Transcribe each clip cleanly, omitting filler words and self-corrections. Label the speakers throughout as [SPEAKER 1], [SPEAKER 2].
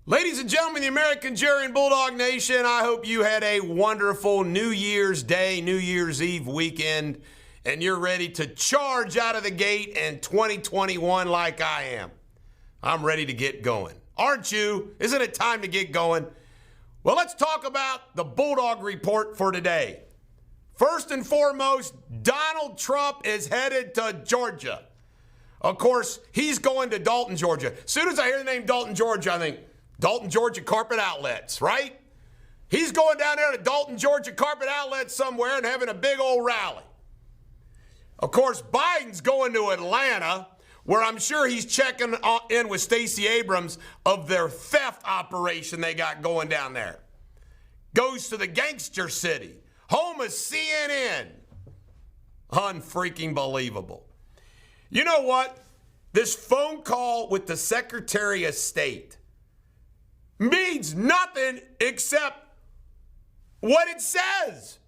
[SPEAKER 1] Ladies and gentlemen, the American Jerry and Bulldog Nation, I hope you had a wonderful New Year's Day, New Year's Eve weekend, and you're ready to charge out of the gate in 2021 like I am. I'm ready to get going. Aren't you? Isn't it time to get going? Well, let's talk about the Bulldog Report for today. First and foremost, Donald Trump is headed to Georgia. Of course, he's going to Dalton, Georgia. As soon as I hear the name Dalton, Georgia, I think, Dalton, Georgia Carpet Outlets, right? He's going down there to Dalton, Georgia Carpet Outlets somewhere and having a big old rally. Of course, Biden's going to Atlanta, where I'm sure he's checking in with Stacey Abrams of their theft operation they got going down there. Goes to the gangster city, home of CNN. Unfreaking believable. You know what? This phone call with the Secretary of State means nothing except what it says.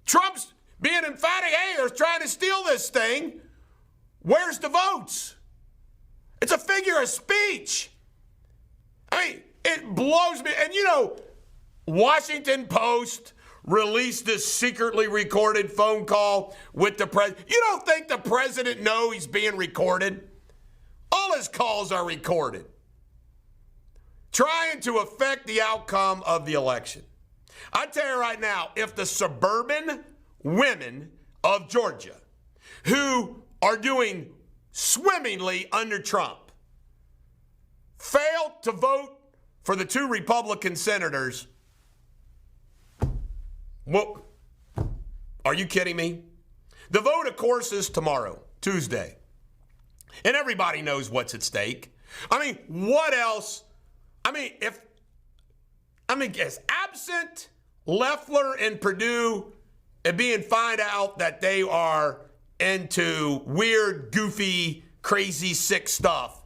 [SPEAKER 1] Trump's being emphatic, hey, they're trying to steal this thing. Where's the votes? It's a figure of speech. I mean, it blows me. And you know, Washington Post released this secretly recorded phone call with the president. You don't think the president knows he's being recorded? All his calls are recorded, trying to affect the outcome of the election. I tell you right now, if the suburban women of Georgia, who are doing swimmingly under Trump, fail to vote for the two Republican senators, well, are you kidding me? The vote, of course, is tomorrow, Tuesday. And everybody knows what's at stake. I mean, what else? Guess absent Loeffler and Purdue and being found out that they are into weird, goofy, crazy, sick stuff,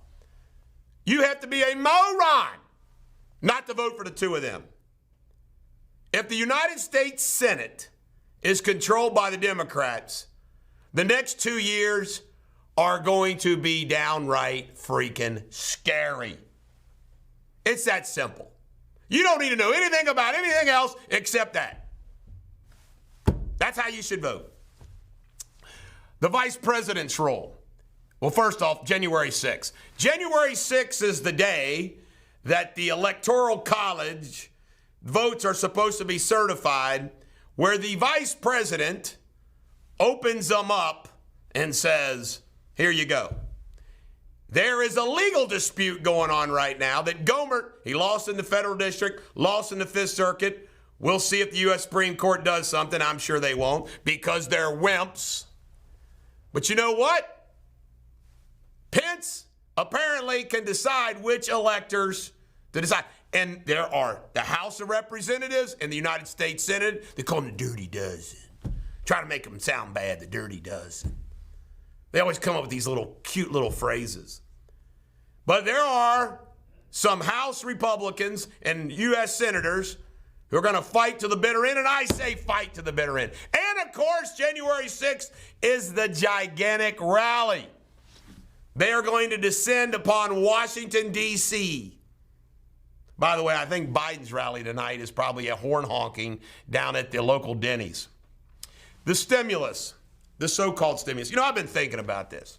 [SPEAKER 1] you have to be a moron not to vote for the two of them. If the United States Senate is controlled by the Democrats, the next 2 years are going to be downright freaking scary. It's that simple. You don't need to know anything about anything else except that. That's how you should vote. The vice president's role. Well, first off, January 6th. January 6th is the day that the Electoral College votes are supposed to be certified, where the vice president opens them up and says, here you go. There is a legal dispute going on right now that Gohmert, he lost in the federal district, lost in the Fifth Circuit. We'll see if the U.S. Supreme Court does something. I'm sure they won't because they're wimps. But you know what? Pence apparently can decide which electors to decide. And there are the House of Representatives and the United States Senate. They call them the Dirty Dozen. Try to make them sound bad, the Dirty Dozen. They always come up with these little cute little phrases. But there are some House Republicans and U.S. Senators who are going to fight to the bitter end, and I say fight to the bitter end. And, of course, January 6th is the gigantic rally. They are going to descend upon Washington, D.C. By the way, I think Biden's rally tonight is probably a horn honking down at the local Denny's. The stimulus, the so-called stimulus. You know, I've been thinking about this.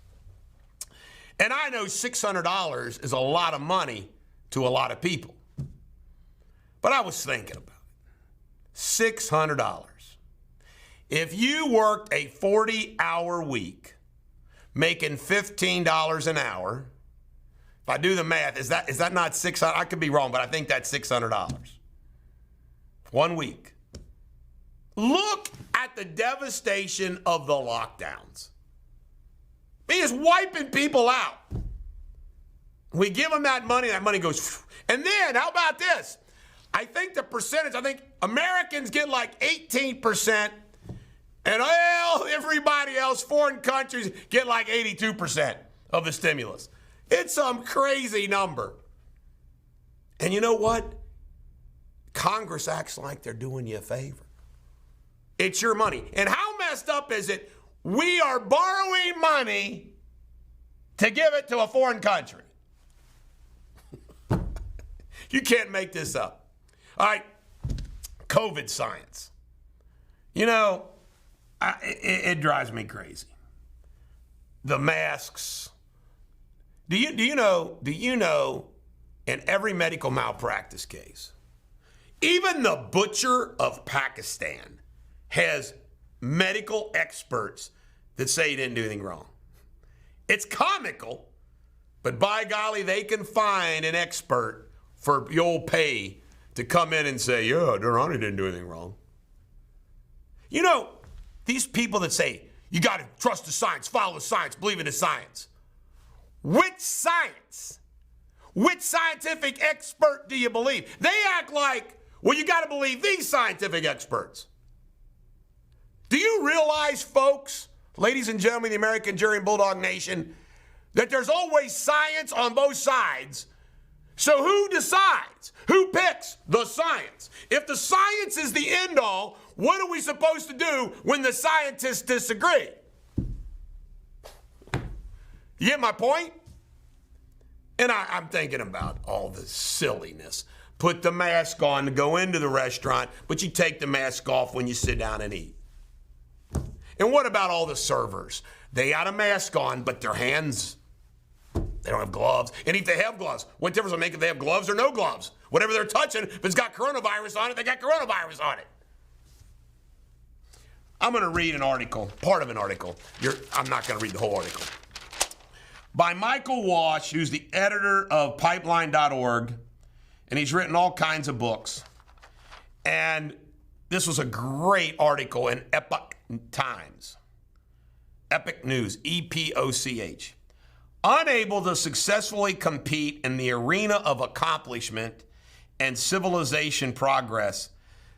[SPEAKER 1] And I know $600 is a lot of money to a lot of people. But I was thinking about it. $600. If you worked a 40-hour week, making $15 an hour, if I do the math, is that not $600? I could be wrong, but I think that's $600. 1 week. Look at the devastation of the lockdowns. It's wiping people out. We give them that money goes, and then how about this? I think the percentage, Americans get like 18%, and everybody else, foreign countries, get like 82% of the stimulus. It's some crazy number. And you know what? Congress acts like they're doing you a favor. It's your money. And how messed up is it? We are borrowing money to give it to a foreign country. You can't make this up. All right, COVID science. You know, it drives me crazy. The masks. Do you know in every medical malpractice case, even the butcher of Pakistan has medical experts that say he didn't do anything wrong. It's comical, but by golly, they can find an expert for the old pay to come in and say, yeah, Their Honor didn't do anything wrong. You know, these people that say, you got to trust the science, follow the science, believe in the science. Which science? Which scientific expert do you believe? They act like, well, you got to believe these scientific experts. Do you realize, folks, ladies and gentlemen, the American Jury and Bulldog Nation, that there's always science on both sides? So who decides? Who picks the science? If the science is the end all, what are we supposed to do when the scientists disagree? You get my point? And I'm thinking about all the silliness. Put the mask on to go into the restaurant, but you take the mask off when you sit down and eat. And what about all the servers? They got a mask on, but their hands, they don't have gloves. And if they have gloves, what difference does it make if they have gloves or no gloves? Whatever they're touching, if it's got coronavirus on it, they got coronavirus on it. I'm going to read an article, part of an article. I'm not going to read the whole article. By Michael Walsh, who's the editor of Pipeline.org, and he's written all kinds of books. And this was a great article in Epoch Times. Epoch News, E-P-O-C-H. Unable to successfully compete in the arena of accomplishment and civilization progress,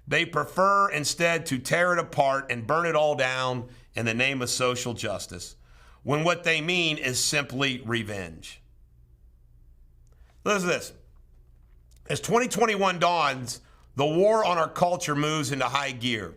[SPEAKER 1] they prefer instead to tear it apart and burn it all down in the name of social justice, when what they mean is simply revenge. Listen to this. As 2021 dawns, the war on our culture moves into high gear.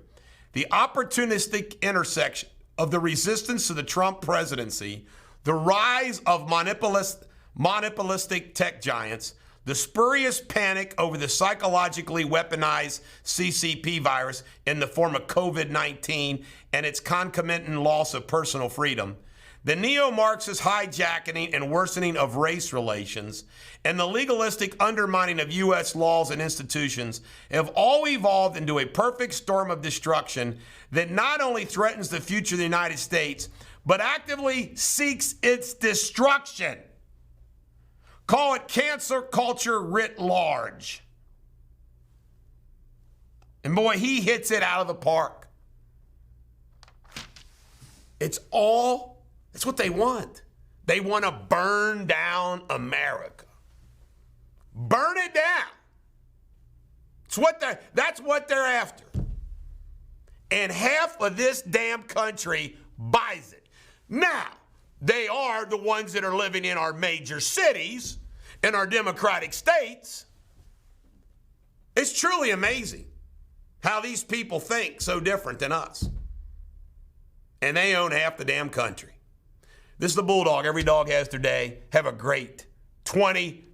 [SPEAKER 1] The opportunistic intersection of the resistance to the Trump presidency, the rise of monopolistic tech giants, the spurious panic over the psychologically weaponized CCP virus in the form of COVID-19 and its concomitant loss of personal freedom, the neo-Marxist hijacking and worsening of race relations, and the legalistic undermining of U.S. laws and institutions have all evolved into a perfect storm of destruction that not only threatens the future of the United States, but actively seeks its destruction. Call it cancer culture writ large. And boy, he hits it out of the park. It's what they want. They want to burn down America. Burn it down. That's what they're after. And half of this damn country buys it. Now, they are the ones that are living in our major cities, in our democratic states. It's truly amazing how these people think so different than us. And they own half the damn country. This is the Bulldog. Every dog has their day. Have a great 2020.